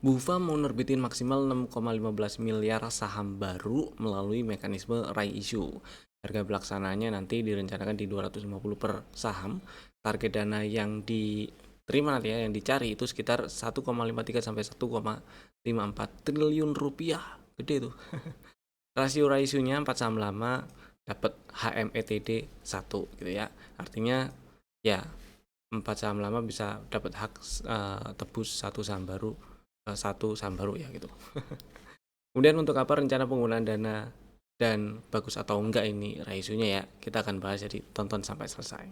Bufa mau nerbitin maksimal 6,15 miliar saham baru melalui mekanisme right issue. Harga pelaksananya nanti direncanakan di 250 per saham. Target dana yang diterima nanti ya, yang dicari itu sekitar 1,53 sampai 1,54 triliun rupiah. Gede tuh. Rasio nya 4 saham lama dapat HMETD 1 gitu ya. Artinya ya 4 saham lama bisa dapat hak tebus satu saham baru ya gitu. Kemudian untuk apa rencana penggunaan dana dan bagus atau enggak ini raisunya ya, kita akan bahas, jadi tonton sampai selesai.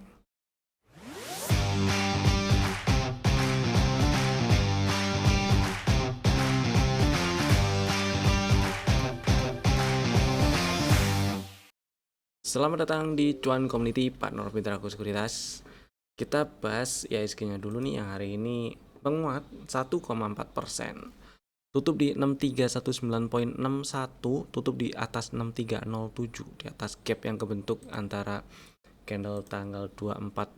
Selamat datang di Cuan Community Partner Fitrago Sekuritas. Kita bahas IHSG-nya dulu nih, yang hari ini menguat 1,4%. Tutup di 6319.61, tutup di atas 6307, di atas gap yang kebentuk antara candle tanggal 24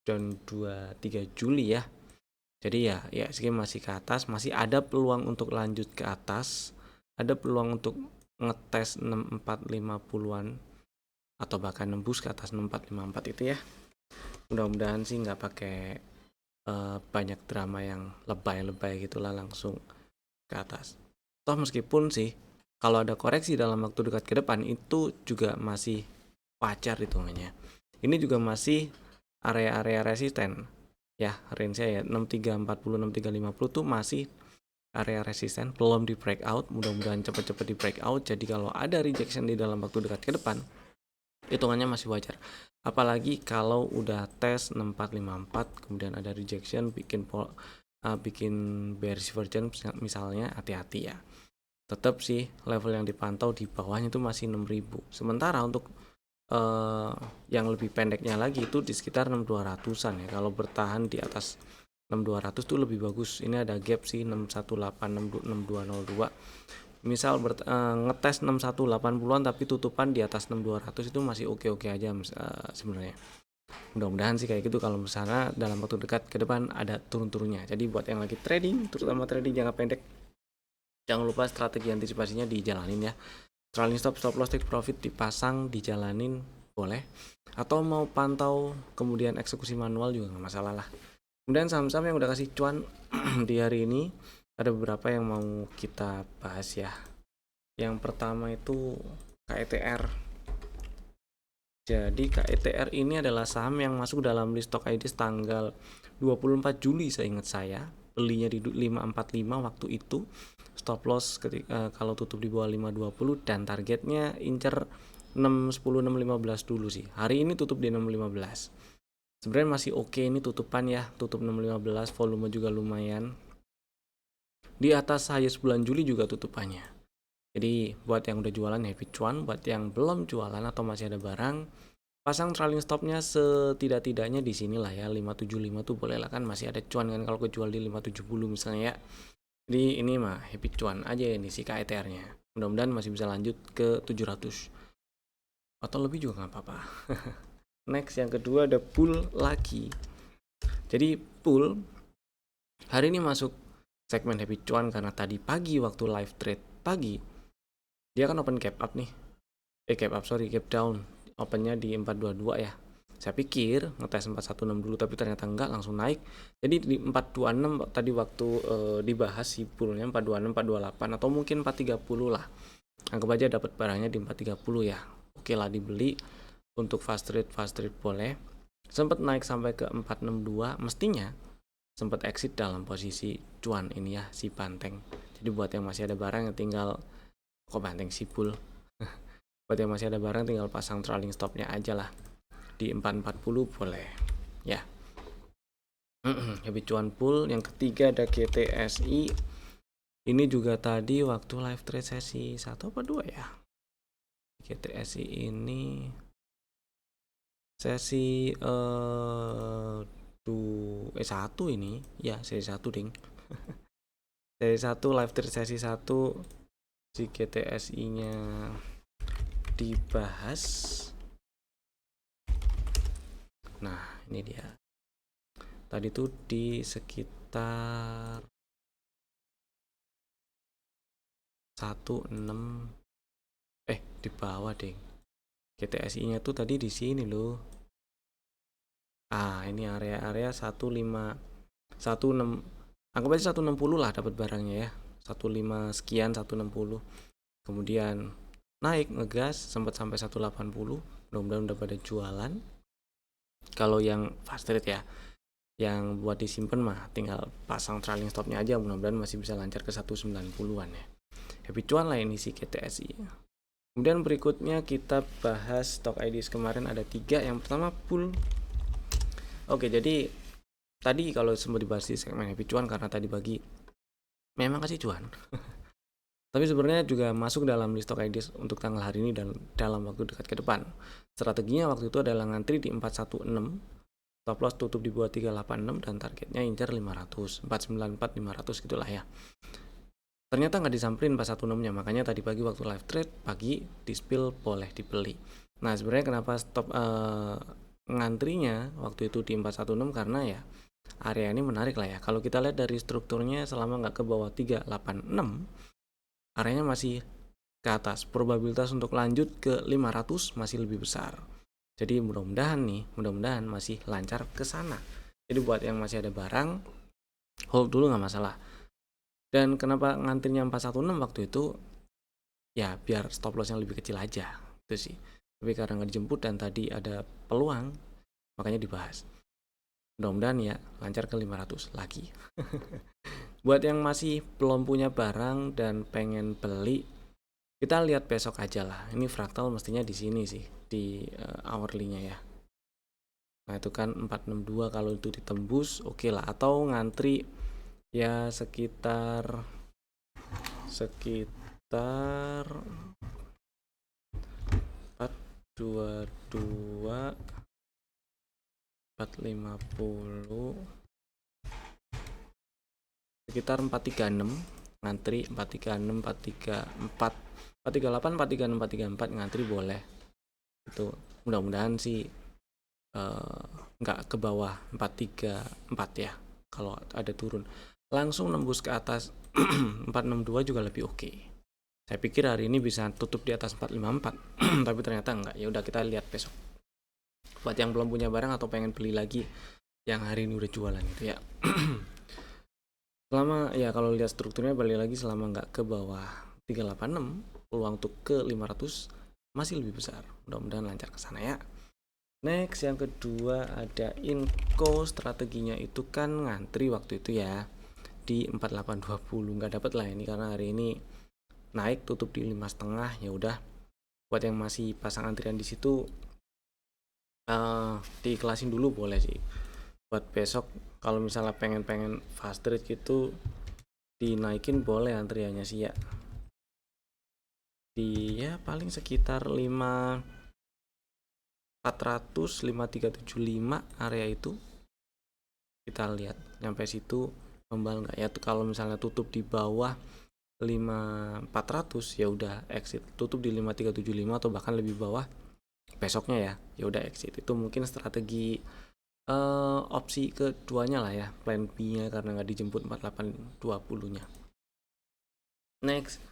dan 23 Juli ya. Jadi ya IHSG masih ke atas, masih ada peluang untuk lanjut ke atas, ada peluang untuk ngetes 6450-an atau bahkan nembus ke atas 6454 itu ya. Mudah-mudahan sih nggak pakai banyak drama yang lebay-lebay gitulah, langsung ke atas. Toh meskipun sih kalau ada koreksi dalam waktu dekat ke depan itu juga masih wajar hitungannya. Ini juga masih area-area resisten ya, range ya 6340 6350 tuh masih area resisten, belum di breakout. Mudah-mudahan cepat-cepat di breakout. Jadi kalau ada rejection di dalam waktu dekat ke depan, hitungannya masih wajar. Apalagi kalau udah tes 6454 kemudian ada rejection, bikin bearish divergence misalnya, hati-hati ya. Tetap sih level yang dipantau di bawahnya itu masih 6000. Sementara untuk yang lebih pendeknya lagi itu di sekitar 6200-an ya. Kalau bertahan di atas 6200 tuh lebih bagus. Ini ada gap sih 618 6202. Misal ngetes 6180-an tapi tutupan di atas 6200 itu masih oke-oke aja sebenarnya. Mudah-mudahan sih kayak gitu. Kalau misalnya dalam waktu dekat ke depan ada turun-turunnya. Jadi buat yang lagi trading, terutama trading jangka pendek, jangan lupa strategi antisipasinya dijalanin ya. Trailing stop, stop loss, take profit dipasang, dijalanin boleh. Atau mau pantau kemudian eksekusi manual juga nggak masalah lah. Kemudian saham-saham yang udah kasih cuan di hari ini ada beberapa yang mau kita bahas ya. Yang pertama itu KETR. Jadi KETR ini adalah saham yang masuk dalam list stock ID tanggal 24 Juli seingat saya. Belinya di 545 waktu itu. Stop loss kalau tutup di bawah 520 dan targetnya incer 610 615 dulu sih. Hari ini tutup di 615. Sebenarnya masih oke ini tutupan ya. Tutup 615, volume juga lumayan. Di atas highest bulan Juli juga tutupannya. Jadi buat yang udah jualan happy cuan, buat yang belum jualan atau masih ada barang, pasang trailing stopnya setidak-tidaknya di sinilah ya, 575 tuh boleh lah, kan masih ada cuan kan kalau kejual di 570 misalnya ya. Jadi ini mah happy cuan aja ini si KETR-nya. Mudah-mudahan masih bisa lanjut ke 700 atau lebih juga nggak apa-apa. Next yang kedua ada pool lagi. Jadi pool hari ini masuk segmen happy cuan karena tadi pagi waktu live trade pagi dia kan open gap up nih. Gap down. Opennya di 422 ya. Saya pikir ngetes 416 dulu tapi ternyata enggak, langsung naik. Jadi di 426 tadi waktu dibahas si poolnya 426, 428 atau mungkin 430 lah. Anggap aja dapat barangnya di 430 ya. Oke lah dibeli. Untuk fast trade boleh. Sempat naik sampai ke 462, mestinya sempat exit dalam posisi cuan ini ya si banteng. Jadi buat yang masih ada barang yang tinggal banteng si pool. Buat yang masih ada barang tinggal pasang trailing stopnya aja lah di 440 boleh ya. Happy cuan pool. Yang ketiga ada GTSI. Ini juga tadi waktu live trade sesi 1 apa 2 ya. GTSI ini sesi 1 ini ya, sesi 1 ding. Sesi 1 live trade sesi 1 si GTSI nya dibahas. Nah ini dia tadi tuh di sekitar 16 di bawah deh. GTSI-nya tuh tadi di sini loh. Ini area 16, anggap aja 160 lah dapat barangnya ya. 15 sekian, 160. Kemudian naik ngegas sempat sampai 180. Mudah-mudahan udah pada jualan. Kalau yang fast trade ya, yang buat disimpan mah tinggal pasang trailing stopnya aja, mudah-mudahan masih bisa lancar ke 190-an ya. Happy cuan lah ini si GTSI. Kemudian berikutnya kita bahas stock IDs kemarin ada 3. Yang pertama pool. Oke, jadi tadi kalau sempat dibahas di segmen happy cuan karena tadi pagi memang kasih cuan. Tapi sebenarnya juga masuk dalam list stock IDs untuk tanggal hari ini dan dalam waktu dekat ke depan. Strateginya waktu itu adalah ngantri di 416, stop loss tutup di bawah 386 dan targetnya incar 500, 494, 500 gitulah ya. Ternyata nggak disamperin 416-nya, makanya tadi pagi waktu live trade pagi di spill boleh dibeli. Nah sebenarnya kenapa stop ngantrinya waktu itu di 416 karena ya area ini menarik lah ya. Kalau kita lihat dari strukturnya selama nggak ke bawah 386, areanya masih ke atas. Probabilitas untuk lanjut ke 500 masih lebih besar. Jadi mudah-mudahan masih lancar ke sana. Jadi buat yang masih ada barang, hold dulu nggak masalah. Dan kenapa ngantrinya 416 waktu itu? Ya biar stop lossnya lebih kecil aja, itu sih. Tapi karena nggak dijemput dan tadi ada peluang, makanya dibahas. Mudah-mudahan ya lancar ke 500 lagi. Buat yang masih belum punya barang dan pengen beli, kita lihat besok aja lah. Ini fraktal mestinya di sini sih, di hourly-nya ya. Nah itu kan 462, kalau itu ditembus oke lah. Atau ngantri ya sekitar 422, 450, sekitar 436 ngantri, 436, 434, 438, 436, 434 ngantri boleh. Itu mudah-mudahan sih nggak ke bawah 434 ya. Kalau ada turun langsung nembus ke atas 462 juga lebih oke. Saya pikir hari ini bisa tutup di atas 454 tapi ternyata enggak. Ya udah kita lihat besok. Buat yang belum punya barang atau pengen beli lagi yang hari ini udah jualan itu ya. Selama ya kalau lihat strukturnya balik lagi, selama nggak ke bawah 386, peluang untuk ke 500 masih lebih besar. Mudah-mudahan lancar ke sana ya. Next yang kedua ada Inco. Strateginya itu kan ngantri waktu itu ya di 4820, nggak dapat lah ini karena hari ini naik tutup di 5,5. Ya udah, buat yang masih pasang antrian di situ diiklasin dulu boleh sih. Buat besok kalau misalnya pengen fast trade gitu dinaikin boleh antriannya sih ya. Dia paling sekitar 5400, 5375 area itu. Kita lihat nyampe situ membal nggak ya. Kalau misalnya tutup di bawah 5400 ya udah exit. Tutup di 5375 atau bahkan lebih bawah besoknya ya udah exit. Itu mungkin strategi opsi keduanya lah ya, plan B-nya karena nggak dijemput 4820-nya. Next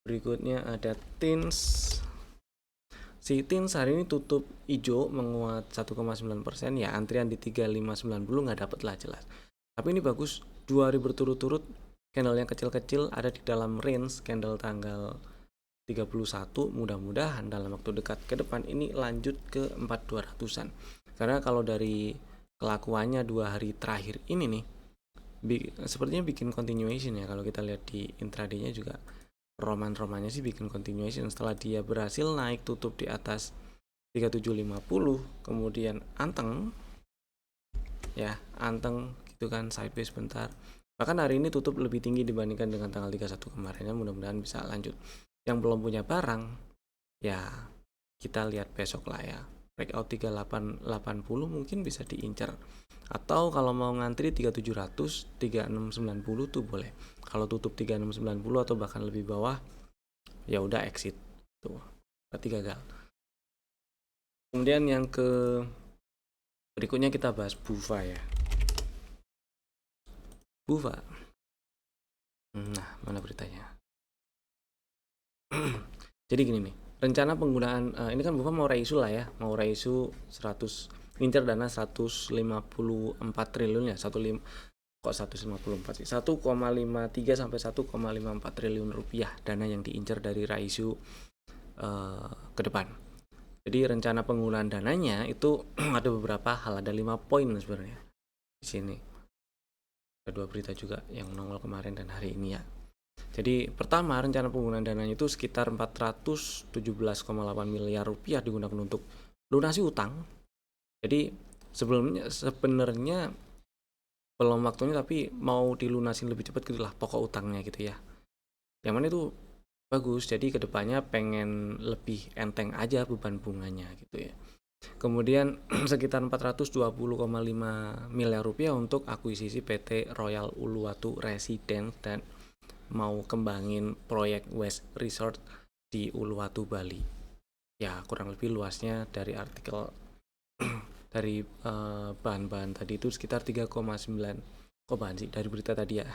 berikutnya ada TINS. Si TINS hari ini tutup hijau menguat 1,9% ya, antrian di 3590 nggak dapet lah jelas. Tapi ini bagus, 2 hari berturut-turut candle yang kecil-kecil ada di dalam range candle tanggal 31. Mudah-mudahan dalam waktu dekat ke depan ini lanjut ke 4200-an. Karena kalau dari kelakuannya 2 hari terakhir ini nih sepertinya bikin continuation ya. Kalau kita lihat di intraday-nya juga roman-romannya sih bikin continuation setelah dia berhasil naik tutup di atas 3750, kemudian anteng gitu kan, sideways bentar. Bahkan hari ini tutup lebih tinggi dibandingkan dengan tanggal 31 kemarin ya. Mudah-mudahan bisa lanjut. Yang belum punya barang ya kita lihat besok lah ya. Breakout 3880 mungkin bisa diincar. Atau kalau mau ngantri 3700, 3690 tuh boleh. Kalau tutup 3690 atau bahkan lebih bawah ya udah exit. Tuh. Berarti gagal. Kemudian yang ke berikutnya kita bahas BUFA ya. BUFA. Nah, mana beritanya? Jadi gini nih, rencana penggunaan ini kan Bufa mau reisu lah ya, mau reisu 100 ngincer dana 154 triliun ya, 154 sih, 1,53 sampai 1,54 triliun rupiah dana yang diincar dari raisu ke depan. Jadi rencana penggunaan dananya itu ada beberapa hal, ada 5 poin sebenarnya di sini. Ada 2 berita juga yang nongol kemarin dan hari ini ya. Jadi pertama, rencana penggunaan dananya itu sekitar 417,8 miliar rupiah digunakan untuk lunasi utang. Jadi sebenarnya belum waktunya, tapi mau dilunasin lebih cepat gitulah pokok utangnya gitu ya. Yang mana itu bagus, jadi kedepannya pengen lebih enteng aja beban bunganya gitu ya. Kemudian sekitar 420,5 miliar rupiah untuk akuisisi PT Royal Uluwatu Residence dan mau kembangin proyek West Resort di Uluwatu, Bali. Ya kurang lebih luasnya dari artikel dari bahan-bahan tadi itu sekitar 3,9 bahan sih dari berita tadi ya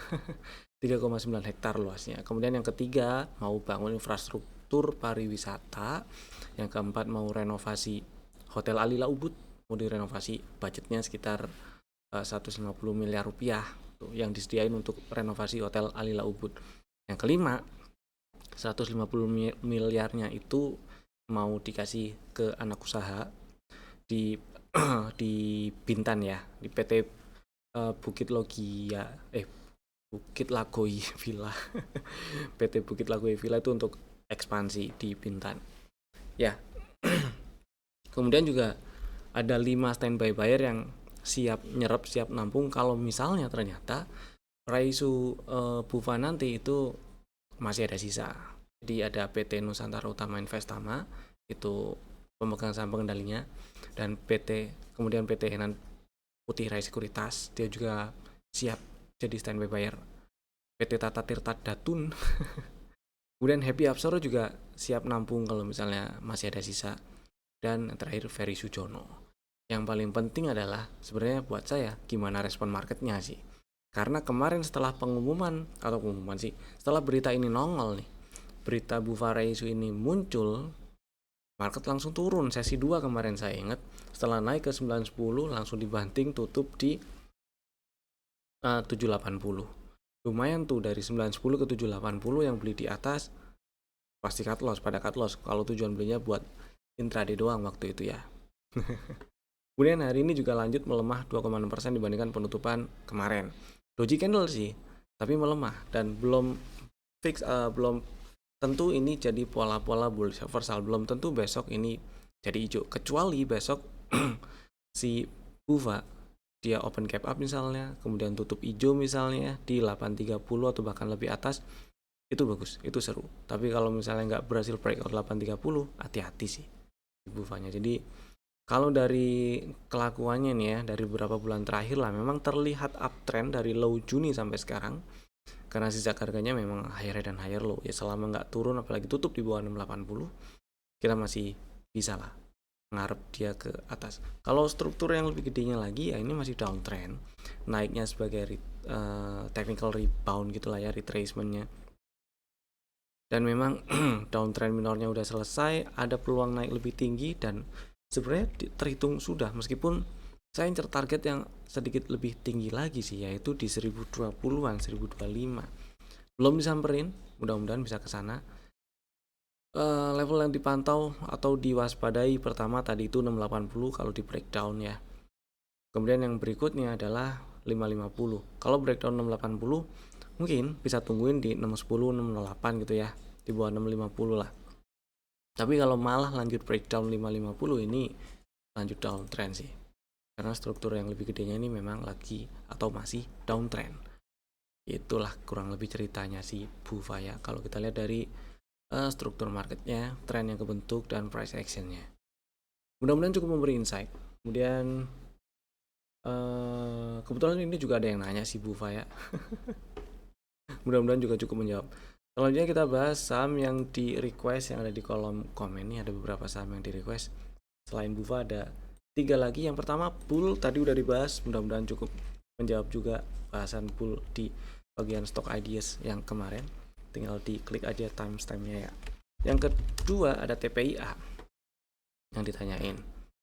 3,9 hektar luasnya. Kemudian yang ketiga mau bangun infrastruktur pariwisata. Yang keempat mau renovasi Hotel Alila Ubud, mau direnovasi, budgetnya sekitar 150 miliar rupiah tuh, yang disediain untuk renovasi Hotel Alila Ubud. Yang kelima 150 miliarnya itu mau dikasih ke anak usaha di di Bintan ya, di PT Bukit Logia Bukit Lagoi Villa PT Bukit Lagoi Villa itu untuk ekspansi di Bintan ya. Kemudian juga ada 5 standby buyer yang siap nyerap, siap nampung kalau misalnya ternyata raisu Bufa nanti itu masih ada sisa. Jadi ada PT Nusantara Utama Investama itu pemegang saham pengendalinya, dan kemudian PT Henan Putih Rai Sekuritas dia juga siap jadi standby buyer. PT Tata Tirta Datun kemudian Happy Absoro juga siap nampung kalau misalnya masih ada sisa. Dan yang terakhir Ferry Sujono. Yang paling penting adalah sebenarnya buat saya gimana respon marketnya sih. Karena kemarin setelah setelah berita ini nongol nih, berita Bufa Reisu ini muncul, market langsung turun sesi 2 kemarin saya ingat. Setelah naik ke 910 langsung dibanting tutup di 780. Lumayan tuh dari 910 ke 780, yang beli di atas pasti cut loss, pada cut loss kalau tujuan belinya buat intraday doang waktu itu ya. Kemudian hari ini juga lanjut melemah 2,6% dibandingkan penutupan kemarin. Doji candle sih, tapi melemah dan belum fix, belum tentu ini jadi pola-pola bullish reversal, belum tentu besok ini jadi hijau, kecuali besok si Bufa dia open cap up misalnya, kemudian tutup hijau misalnya di 830 atau bahkan lebih atas, itu bagus, itu seru. Tapi kalau misalnya nggak berhasil breakout 830, hati-hati sih di Bufanya. Jadi kalau dari kelakuannya nih ya, dari beberapa bulan terakhir lah memang terlihat uptrend dari low Juni sampai sekarang, karena sejak harganya memang higher dan higher low ya. Selama nggak turun apalagi tutup di bawah 680, kita masih bisa lah ngarep dia ke atas. Kalau struktur yang lebih gedenya lagi ya ini masih downtrend, naiknya sebagai technical rebound gitulah ya, retracementnya. Dan memang downtrend minornya udah selesai, ada peluang naik lebih tinggi, dan sebenarnya terhitung sudah, meskipun saya incer target yang sedikit lebih tinggi lagi sih, yaitu di 1020-an, 1025. Belum disamperin, mudah-mudahan bisa ke sana. Level yang dipantau atau diwaspadai pertama tadi itu 680 kalau di breakdown ya. Kemudian yang berikutnya adalah 550. Kalau breakdown 680 mungkin bisa tungguin di 610, 608 gitu ya, di bawah 650 lah. Tapi kalau malah lanjut breakdown 550 ini lanjut downtrend sih. Karena struktur yang lebih gedenya ini memang lagi atau masih downtrend. Itulah kurang lebih ceritanya si Bufa ya. Kalau kita lihat dari struktur marketnya, tren yang kebentuk, dan price actionnya. Mudah-mudahan cukup memberi insight. Kemudian kebetulan ini juga ada yang nanya si Bufa ya. Mudah-mudahan juga cukup menjawab. Selanjutnya kita bahas saham yang di request yang ada di kolom komen. Ini ada beberapa saham yang di request. Selain Bufa ada 3 lagi. Yang pertama Bull, tadi udah dibahas. Mudah-mudahan cukup menjawab juga bahasan Bull di bagian stock ideas yang kemarin. Tinggal diklik aja timestamp-nya ya. Yang kedua ada TPIA yang ditanyain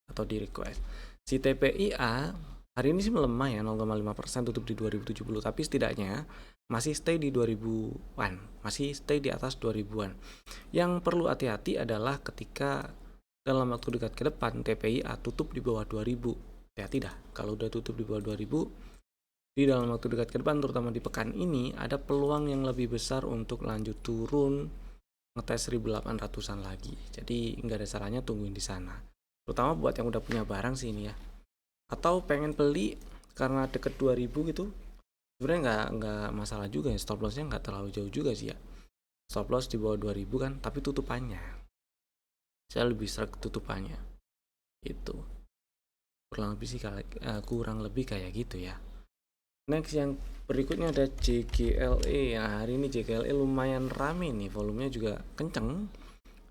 atau di request. Si TPIA hari ini sih melemah ya 0,5%, tutup di 2070, tapi setidaknya masih stay di 2000-an, masih stay di atas 2000-an. Yang perlu hati-hati adalah ketika dalam waktu dekat ke depan TPIA tutup di bawah 2000. Hati-hati dah, kalau udah tutup di bawah 2000 di dalam waktu dekat ke depan, terutama di pekan ini, ada peluang yang lebih besar untuk lanjut turun ngetes 1800-an lagi. Jadi nggak ada salahnya tungguin di sana. Terutama buat yang udah punya barang sih ini ya. Atau pengen beli karena deket 2000 gitu. Sebenarnya nggak masalah juga ya, stop lossnya nggak terlalu jauh juga sih ya. Stop loss di bawah 2000 kan, tapi tutupannya. Saya lebih serak tutupannya. Itu. Kurang lebih kayak gitu ya. Next yang berikutnya ada JGLE. Nah, hari ini JGLE lumayan rame nih, volumenya juga kenceng.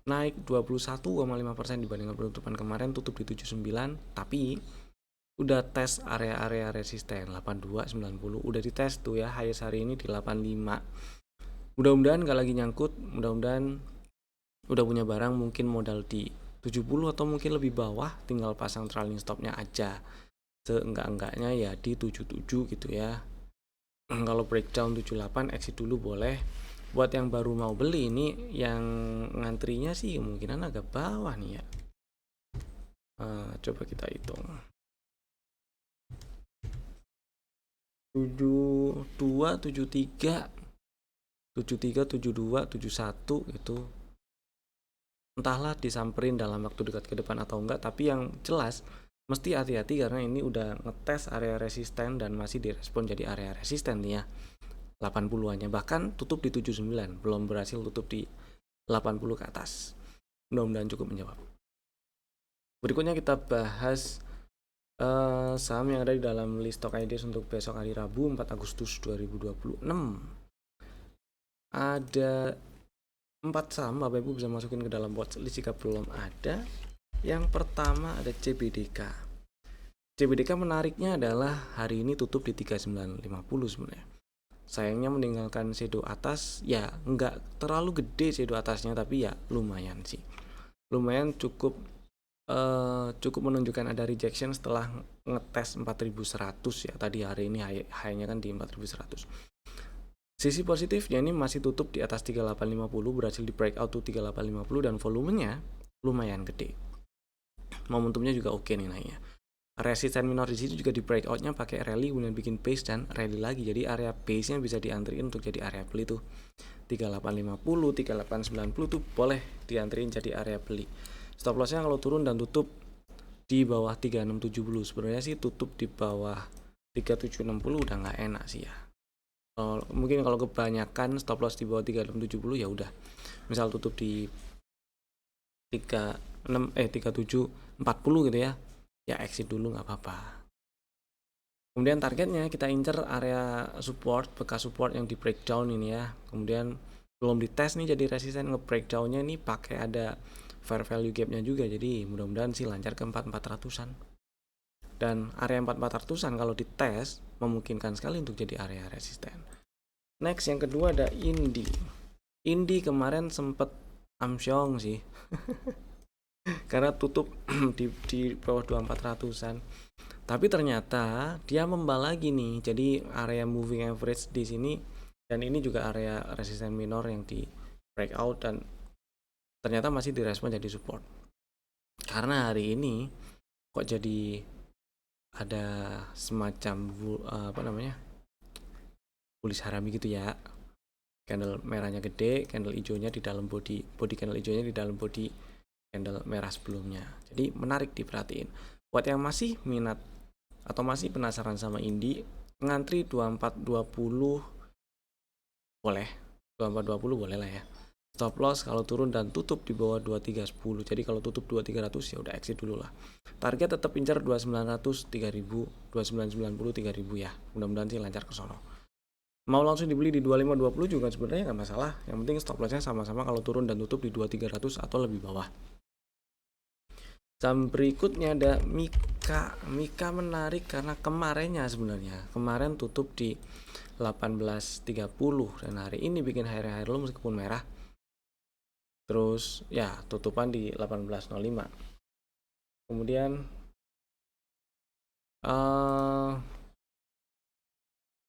Naik 21,5% dibandingkan penutupan kemarin, tutup di 79, tapi udah tes area-area resisten 82, 90, udah dites tuh ya, highest hari ini di 85. Mudah-mudahan gak lagi nyangkut, mudah-mudahan udah punya barang, mungkin modal di 70 atau mungkin lebih bawah, tinggal pasang trailing stopnya aja. Seenggak-enggaknya ya di 77 gitu ya. Kalau breakdown 78 exit dulu boleh. Buat yang baru mau beli ini, yang ngantrinya sih kemungkinan agak bawah nih ya. Coba kita hitung. 72, 73, 73, 72, 71 itu entahlah disamperin dalam waktu dekat ke depan atau enggak, tapi yang jelas mesti hati-hati karena ini udah ngetes area resisten dan masih direspon jadi area resisten nih ya. 80-annya, bahkan tutup di 79, belum berhasil tutup di 80 ke atas. Mudah-mudahan cukup menjawab. Berikutnya kita bahas saham yang ada di dalam list stock ideas untuk besok hari Rabu 4 Agustus 2026. Ada 4 saham, Bapak Ibu bisa masukin ke dalam watchlist jika belum ada. Yang pertama ada CBDK. CBDK menariknya adalah hari ini tutup di 3950 sebenarnya. Sayangnya meninggalkan shadow atas, ya nggak terlalu gede shadow atasnya, tapi ya lumayan sih. Lumayan cukup menunjukkan ada rejection setelah ngetes 4100 ya. Tadi hari ini high-nya kan di 4100. Sisi positifnya ini masih tutup di atas 3850, berhasil di breakout to 3850 dan volumenya lumayan gede. Momentumnya juga oke nih naiknya. Resisten minor di situ juga di breakoutnya pakai rally kemudian bikin base dan rally lagi, jadi area base nya bisa diantriin untuk jadi area beli tuh 3850, 3890 tuh boleh diantriin jadi area beli. Stop lossnya kalau turun dan tutup di bawah 3670, sebenarnya sih tutup di bawah 3760 udah nggak enak sih ya. Mungkin kalau kebanyakan stop loss di bawah 3670 ya udah, misal tutup di 3740 gitu ya, ya exit dulu nggak apa-apa. Kemudian targetnya kita incer area support, bekas support yang di breakdown ini ya. Kemudian belum dites nih jadi resisten, nge-breakdownnya nih pakai ada fair value gapnya juga, jadi mudah-mudahan sih lancar ke 4400-an. Dan area 4400-an kalau dites memungkinkan sekali untuk jadi area resisten. Next yang kedua ada Indi. Indi kemarin sempet amsyong sih. Karena tutup di bawah 2400-an. Tapi ternyata dia membal lagi nih. Jadi area moving average di sini dan ini juga area resisten minor yang di breakout dan ternyata masih direspon jadi support. Karena hari ini kok jadi ada semacam bullish harami gitu ya. Candle merahnya gede, candle hijaunya di dalam body candle hijaunya di dalam body candle merah sebelumnya. Jadi menarik diperhatiin. Buat yang masih minat atau masih penasaran sama Indi, ngantri 2420 boleh. 2420 boleh lah ya. Stop loss kalau turun dan tutup di bawah 2310. Jadi kalau tutup 2300 ya udah exit dulu lah. Target tetap incar 2900, 3000, 2990, 3000 ya. Mudah-mudahan sih lancar ke sono. Mau langsung dibeli di 2520 juga sebenarnya nggak masalah. Yang penting stop lossnya sama-sama kalau turun dan tutup di 2300 atau lebih bawah. Saham berikutnya ada Mika. Mika menarik karena kemarinnya sebenarnya. Kemarin tutup di 1830 dan hari ini bikin higher low meskipun merah. terus ya tutupan di 18.05. Kemudian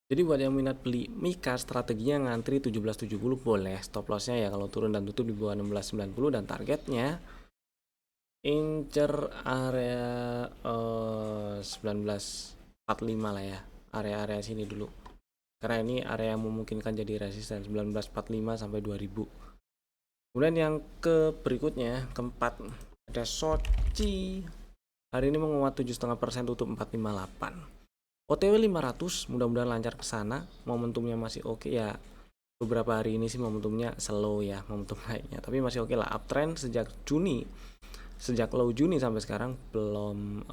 jadi buat yang minat beli Mika, strateginya ngantri 17.70 boleh, stop lossnya ya kalau turun dan tutup di bawah 16.90, dan targetnya incer area 19.45 lah ya, area-area sini dulu, karena ini area yang memungkinkan jadi resisten 19.45 sampai 2000. Kemudian yang ke berikutnya, keempat, ada Soci. Hari ini menguat 7,5%, tutup 458. OTW 500, mudah-mudahan lancar ke sana. Momentumnya masih oke ya. Beberapa hari ini sih momentumnya slow ya, momentum naiknya, tapi masih oke lah. Uptrend sejak low Juni sampai sekarang belum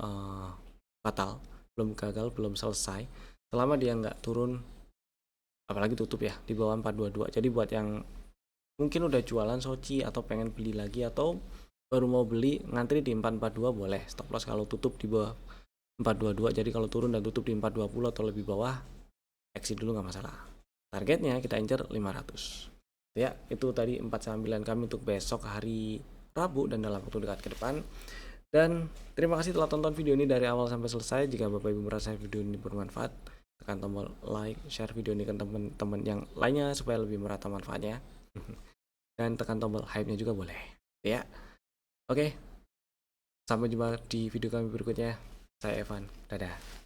fatal, belum gagal, belum selesai. Selama dia nggak turun, apalagi tutup ya di bawah 422. Jadi buat yang mungkin udah jualan Soci atau pengen beli lagi atau baru mau beli, ngantri di 442 boleh. Stop loss kalau tutup di bawah 422. Jadi kalau turun dan tutup di 420 atau lebih bawah, exit dulu nggak masalah. Targetnya kita incer 500. Ya, itu tadi 4 sambilan kami untuk besok hari Rabu dan dalam waktu dekat ke depan. Dan terima kasih telah tonton video ini dari awal sampai selesai. Jika Bapak Ibu merasa video ini bermanfaat, tekan tombol like, share video ini ke teman-teman yang lainnya supaya lebih merata manfaatnya. Dan tekan tombol hype-nya juga boleh. Ya. Oke. Sampai jumpa di video kami berikutnya. Saya Evan. Dadah.